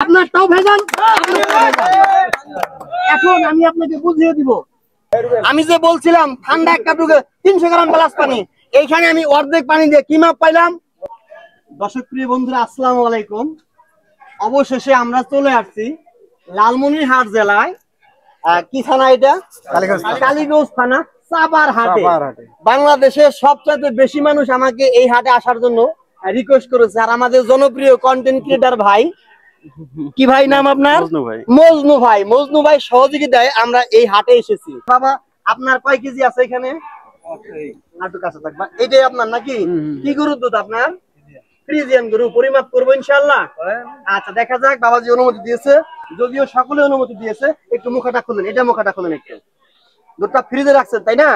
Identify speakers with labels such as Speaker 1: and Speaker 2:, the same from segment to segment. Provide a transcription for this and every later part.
Speaker 1: আপনারটাও ভেজাল। এখন আমি আপনাকে বুঝিয়ে দিব। আমি যে বলছিলাম ঠান্ডা একটা টুকে 300 গ্রাম গ্লাস পানি, এইখানে আমি অর্ধেক পানি দিয়ে কি মাপ পাইলাম? দর্শক প্রিয় বন্ধুরা, আসসালামু আলাইকুম। অবশেষে আমরা চলে আসছি লালমনিরহাট জেলায়, কি থানা এটা? কালীগঞ্জ থানা, চাপার হাটে। বাংলাদেশের সবচেয়ে বেশি মানুষ আমাকে এই হাটে আসার জন্য রিকোয়েস্ট করেছে। আর আমাদের জনপ্রিয় কন্টেন্ট ক্রিয়েটর ভাই, কি ভাই নাম আপনার? মজনু ভাই সহযোগিতায় আমরা এই হাটে এসেছি। বাবা, আপনার কয় কেজি আছে এখানে? এটাই আপনার নাকি? কি গরুর দুধ আপনার? ফ্রিজিয়ান গরু। পরিমাপ করবো ইনশাআল্লাহ। আচ্ছা, দেখা যাক। বাবাজি অনুমতি দিয়েছে, যদিও সকলে অনুমতি দিয়েছে। একটু মুখটা খুলেন, এটা মুখটা খুলেন একটু। দুধটা ফ্রিজে রাখছেন তাই না?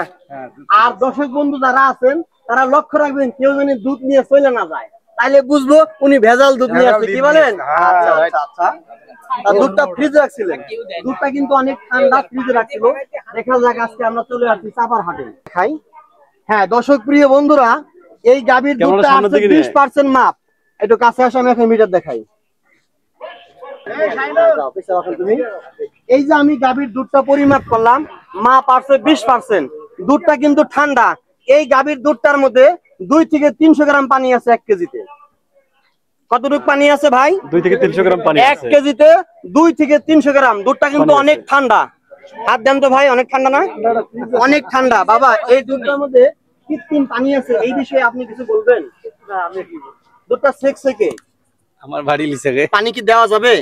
Speaker 1: আর দর্শক বন্ধু যারা আছেন তারা লক্ষ্য রাখবেন, কেউ যদি দুধ নিয়ে চলে না যায়, তাহলে বুঝবো উনি ভেজাল দুধ নিয়ে আসছে। কি বলেন? আচ্ছা, দুধটা ফ্রিজে রাখছিলেন। দুধটা কিন্তু অনেক ঠান্ডা, ফ্রিজে রাখছিল। দেখা যাক, আজকে আমরা চলে আসছি চাপার হাটে। খাই। হ্যাঁ দর্শক প্রিয় বন্ধুরা, এই গাভীর দুধটা আছে 20% মাপ। একটু কাছে আসে, আমি এখন মিটার দেখাই। এই যে আমি গাভীর দুধটা পরিমাপ করলাম, মাপ আছে 20%। দুধটা কিন্তু ঠান্ডা। এই গাভীর দুধটার মধ্যে 2 থেকে 300 গ্রাম পানি আছে 1 কেজিতে। কতটুকু পানি আছে ভাই?
Speaker 2: 2 থেকে 300 গ্রাম পানি আছে
Speaker 1: 1 কেজিতে। 2 থেকে 300 গ্রাম। দুধটা কিন্তু অনেক ঠান্ডা। হাত দেন তো ভাই, অনেক ঠান্ডা না? অনেক ঠান্ডা। বাবা, এই দুধটার মধ্যে কৃত্রিম পানি আছে, এই বিষয়ে আপনি কিছু বলবেন? দুধটা সেকে
Speaker 2: আমার বাড়ি লিছে
Speaker 1: পানি কি দেওয়া যাবে?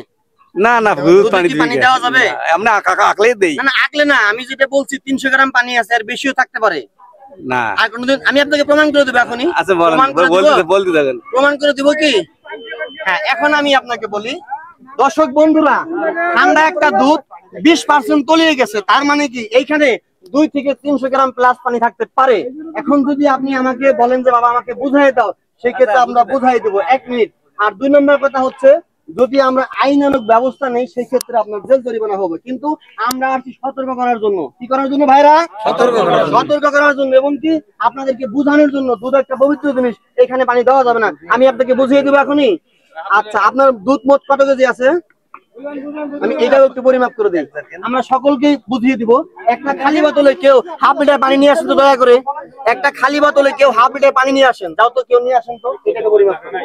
Speaker 2: না না,
Speaker 1: পানি দেওয়া যাবে?
Speaker 2: আমরা আকলে দেই
Speaker 1: না, আকলে না। আমি যেটা বলছি 300 গ্রাম পানি আছে, আর বেশিও থাকতে পারে
Speaker 2: না।
Speaker 1: আর কোনদিন আমি আপনাকে প্রমাণ করে দেব এখনই।
Speaker 2: আচ্ছা বলেন, বলতে থাকেন।
Speaker 1: প্রমাণ করে দিব কি? হ্যাঁ, এখন আমি আপনাকে বলি। দর্শক বন্ধুরা, ঠান্ডা একটা দুধ 20% তলিয়ে গেছে। তার মানে কি এইখানে 2 থেকে 300 গ্রাম প্লাস পানি থাকতে পারে। এখন যদি আপনি আমাকে বলেন যে বাবা আমাকে বুঝাই দাও, সেই ক্ষেত্রে আমরা বুঝাই দেবো 1 মিনিট। আর 2 নম্বর কথা হচ্ছে, যদি আমরা আইনানুগ ব্যবস্থা নেই, সেই ক্ষেত্রে আপনার জেল জরিমানা হবে। কিন্তু আমরা আসছি সতর্ক করার জন্য। কি করার জন্য ভাইরা? সতর্ক করার জন্য, এবং কি আপনাদেরকে বুঝানোর জন্য। দুধ একটা পবিত্র জিনিস, এখানে পানি দেওয়া যাবে না। আমি আপনাকে বুঝিয়ে দেবো এখনই। আচ্ছা, আপনার দুধ মোট কত কেজি আছে? আমি এটাও একটু পরিমাপ করে দিই, আমরা সকলকে বুঝিয়ে দিব। একটা খালি বোতলে কেউ হাফ লিটার পানি নিয়ে আসেন তো, দয়া করে। একটা খালি বোতলে কেউ হাফ লিটার পানি নিয়ে আসেন, যাও তো, কেউ নিয়ে আসেন তো। এটাকে পরিমাপ করে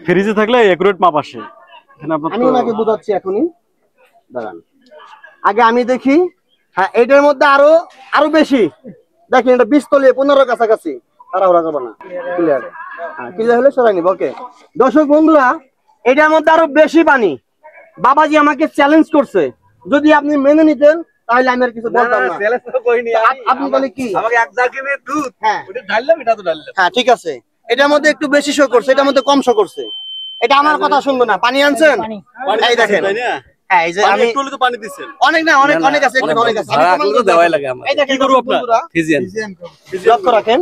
Speaker 2: ফ্রিজে থাকলে একুরেট মাপ আসে।
Speaker 1: আমি ওনাকে বুঝাচ্ছি এখনই, দাঁড়ান। আগে আমি দেখি। হ্যাঁ, এটার মধ্যে আরো বেশি। দেখেন, এটা 20 তলিয়ে 15 কাছাকাছি। তাড়াহুড়া করবো না। ক্লিয়ার? হ্যাঁ, ক্লিয়ার হলে সরাই নিব। ওকে দর্শক বন্ধুরা, এটার মধ্যে আরো বেশি পানি। বাবাজি আমাকে চ্যালেঞ্জ করছে, যদি আপনি মেনে নিতেন তাহলে আমি আর কিছু বলতাম না। আপনি বলে কি? আমাকে এক জায়গায় দুধ, ওটা ঢাললাম, এটা তো ঢাললাম। হ্যাঁ, ঠিক আছে। এটার মধ্যে একটু বেশি শো করছে, এটার মধ্যে কম শো করছে। এটা আমার কথা শুনবো না। পানি আনছেন? এই দেখেন। হ্যাঁ, এই যে আমি একটু তো পানি দিছেন। অনেক না, অনেক আছে, একটু অনেক আছে। আমি তো দেওয়াই লাগে আমার। এই দেখেন, কি করব আপনারা? ফিজিয়ান লক্ষ্য রাখেন।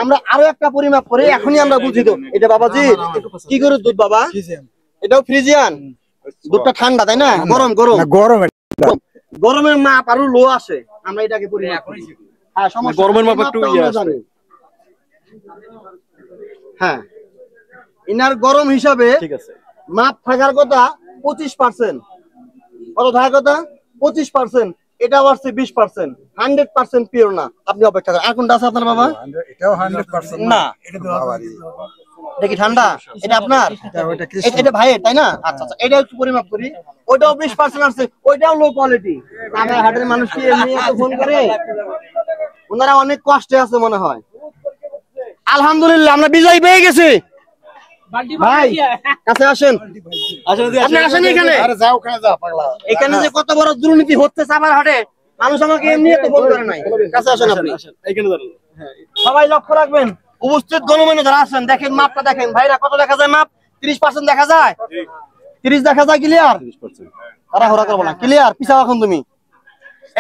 Speaker 1: আমরা আরো একটা পরিমাপ করে এখনই আমরা বুঝি দেব। এটা বাবাজি কি গরুর দুধ বাবা? এটাও ফ্রিজিয়ান। দুধটা ঠান্ডা তাই না? গরম গরম গরমের মাপ আরো লো আসে। আমরা এটাকে পরিমাপ করি। হ্যাঁ, সমস্যা গরমের মাপ একটু ইয়ে আসে। হ্যাঁ, ইনার গরম হিসাবে ঠিক আছে মাপ থাকার কথা 25%। কত থাকার কথা? 25%। এটা আসছে 20%। 100% পিওর না। আপনি অপেক্ষা করেন। আর কোনটা আছে আপনার বাবা?
Speaker 3: এটাও 100%
Speaker 1: না। এটা তো বাবারি। এটা কি ঠান্ডা? এটা আপনার? এটা ভাইয়ের তাই না? আচ্ছা আচ্ছা, এটা একটু পরিমাপ করি। ওইটাও 20% আছে, ওইটাও লো কোয়ালিটি। আমার হাটের মানুষ কি এমনি এত ফোন করে? ওনারা অনেক কষ্টে আছে মনে হয়। আলহামদুলিল্লাহ, আমরা বিজয় পেয়ে গেছি। ভাই কাছে আসেন। আপনি আসেন এখানে।
Speaker 3: আরে যাও, ওখানে যাও পাগলা।
Speaker 1: এখানে যে কত বড় দুর্নীতি হচ্ছে চাপার হাটে, মানুষ আমাকে এমনি এত ফোন করে নাই। কাছে আসেন আপনি।
Speaker 2: এইখানে দাঁড়ান।
Speaker 1: সবাই লক্ষ্য রাখবেন, উপস্থিত গণমান্য যারা আছেন, দেখেন মাপটা দেখেন। ভাইরা কত দেখা যায় মাপ? 30% দেখা যায়। 30 দেখা যায়। ক্লিয়ার? 30%। তাড়াহুড়া করবো না। ক্লিয়ার? পিছাও এখন তুমি।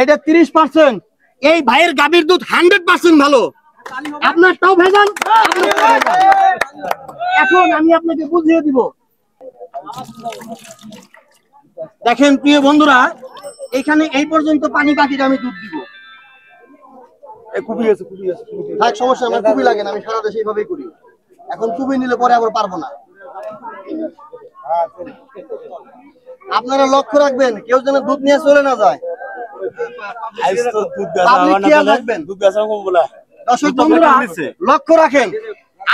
Speaker 1: এটা 30%। এই ভাইয়ের গাভীর দুধ 100% ভালো। আপনারটাও ভেজাল। এখন আমি আপনাকে বুঝিয়ে দিব। দেখেন প্রিয় বন্ধুরা, এখানে এই পর্যন্ত পানি বাকিটা আমি দুধ দিব। কুবি আছে। থাক, সমস্যা আমার কুবি লাগে না, আমি সারা দেশে এইভাবেই করি। এখন কুবি নিলে পরে আবার পারবো না। আপনারা লক্ষ্য রাখবেন কেউ যেন দুধ নিয়ে চলে না যায়। পাবলিক খেয়াল রাখবেন। দর্শক বন্ধুরা লক্ষ্য রাখেন,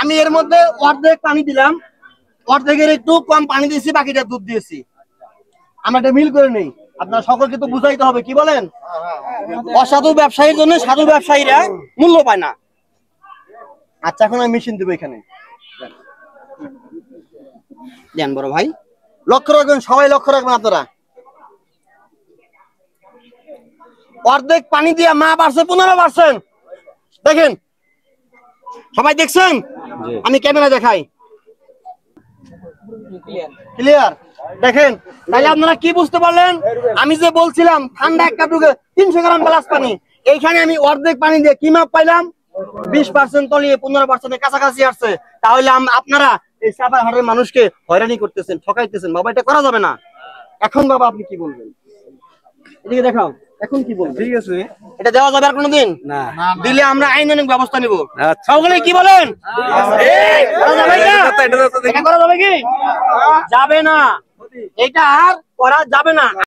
Speaker 1: আমি এর মধ্যে অর্ধেক পানি দিলাম, অর্ধেকের একটু কম পানি দিয়েছি, বাকিটা দুধ দিয়েছি। আমরা এটা মিল করে নেই, আপনারা সকলকে তো বুঝাইতে হবে, কি বলেন? অসাধু ব্যবসায়ীর জন্য সাধু ব্যবসায়ীরা মূল্য পায় না। আচ্ছা, এখন আমি মেশিন দেবো এখানে। দেন বড় ভাই, লক্ষ্য রাখবেন, সবাই লক্ষ্য রাখবেন আপনারা। অর্ধেক পানি দিয়ে মা বাড়ছে 15%। দেখেন, সবাই দেখছেন? আমি ক্যামেরা দেখাই, ক্লিয়ার? দেখেন, তাহলে আপনারা কি বুঝতে পারলেন? আমি যে বলছিলাম ঠান্ডা একটা টুকে 300 গ্রাম গ্লাস পানি, এইখানে আমি অর্ধেক পানি দিয়ে কি মাপ পাইলাম? 20% তলিয়ে 15% কাছাকাছি আসছে। তাহলে আপনারা এই সাভার হাটের মানুষকে হয়রানি করতেছেন, ঠকাইতেছেন। বাবা, এটা করা যাবে না। এখন বাবা আপনি কি বলবেন? এদিকে দেখাও, এখন কি বলবেন?
Speaker 2: ঠিক আছে,
Speaker 1: এটা দেওয়া যাবে আর কোনোদিন?
Speaker 2: না
Speaker 1: দিলে আমরা আইনানুগ ব্যবস্থা নিব।
Speaker 2: আচ্ছা।
Speaker 1: সকলে কি বলেন? করা যাবে কি?
Speaker 2: এটা
Speaker 1: এটা করা যাবে কি? যাবে না, এটা আর করা যাবে না।